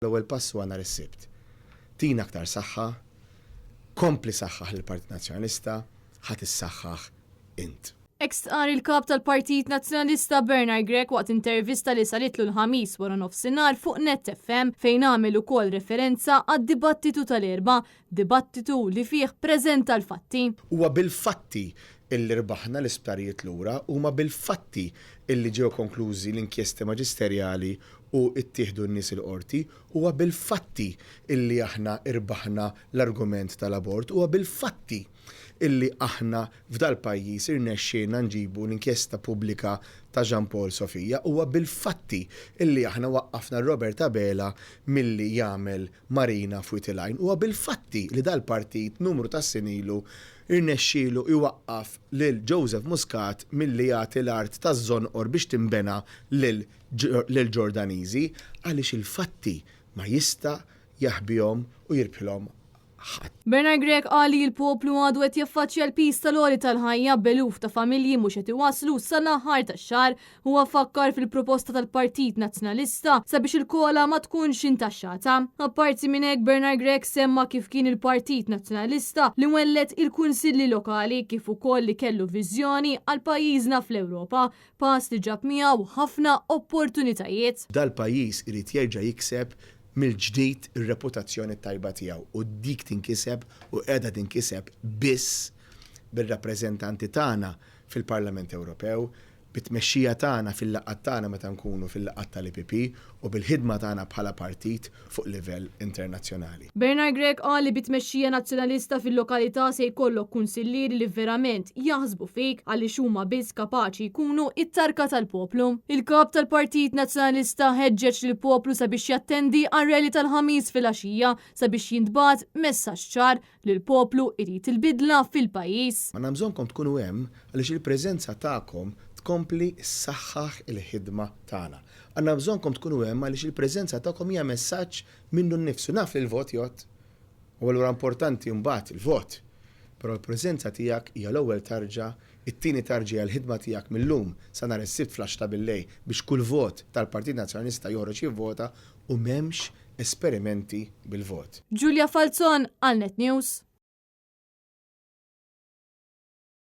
L-ewwel pass huwa nhar is-Sibt. Tina aktar saħħa, kompli saħħaħ lill-Partit Nazzjonalista, ħadd issaħħaħ int. Ex-tqar il-kap tal-Partit Nazzjonalista Bernard Grech waqt intervista li salitlu l-ħamis wara nofsinhar fuq Net FM fejn għamel ukoll referenza għad-dibattitu tal-erba', dibattitu li fih preżenta l-fatti. Huwa bil-fatti illi rbaħna l-isptarijiet lura, huma bil-fatti illi ġew konklużi l-inkjesti maġisterjali u ttieħdu n-nies il-qorti, huwa bil-fatti illi aħna irbaħna l-argument tal-abort, huwa bil-fatti illi aħna f'dal pajjiż irnexxielna nġibu l-inkjesta pubblika ta' Jean Paul Sofija, huwa bil-fatti illi aħna waqqafna Robert Abela milli jagħmel Marina Fuitilajn, huwa bil-fatti li dal-partit numru ta' sinilu irnexxielu iwaqqaf lil Joseph Muscat milli jagħti l-art taż-żonqor biex timbena lil Ġordaniżi għaliex il-fatti ma jista' jaħbihom u jirbħilhom ħadd. Bernard Grech qal li l-poplu għadu qed jaffaċċja l-pis tal-għoli tal-ħajja beluf ta' familji mhux qed iwasslu sal-aħħar tax-xahar huwa fakkar fil-proposta tal-Partit Nazzjonalista sabiex il-kola ma tkunx intaxxata. Apparti minn hekk Bernard Grech semma kif kien il-Partit Nazzjonalista li wellet il-kunsilli lokali kif ukoll li kellu viżjoni għal pajjiżna fl-Ewropa, pass li ġab miegħu ħafna opportunitajiet. Dal-pajjiż irid jerġa' jikseb mill-ġdid ir-reputazzjoni tajba tiegħu u dik tinkiseb u qiegħda tinkiseb biss bir-rappreżentanti tagħna fil-Parlament Ewropew, bit-tmexxija tagħna fil-laqgħat tagħna meta nkunu fil-laqgħat tal-IPP u bil-ħidma tagħna bħala partit fuq livell internazzjonali. Bernard Grech qal li bit-tmexxija nazzjonalista fil-lokalità se jkollok kunsillieri li verament jaħsbu fik għaliex huma biss kapaċi jkunu it-tarka tal-poplu. Il-kap tal-Partit Nazzjonalista ħeġġeġ lill-poplu sabiex jattendi għar-rally tal-ħamis fil-għaxija sabiex jintbagħat messaġġ ċar li l-poplu irid il-bidla fil-pajjiż. Ma nabżonkom tkunu hemm għaliex il-preżenza tagħkom tkompli s-saħħaħ il-ħidma tagħna. Għandna bżonnkom tkunu hemm għaliex il-preżenza tagħkom hija messaġġ minnu nnifsu. Naf li l-vot jgħod u allura importanti mbagħad il-vot. Però l-preżenza tiegħek hija l-ewwel tarġa, it-tieni tarġa hija l-ħidma tiegħek millum sa nhar is-Sibt fl-10 ta' billejl biex kull vot tal-Partit Nazzjonalista joħroġ jivvota u m'hemmx esperimenti bil-vot. Giulia Falzon għal Net News.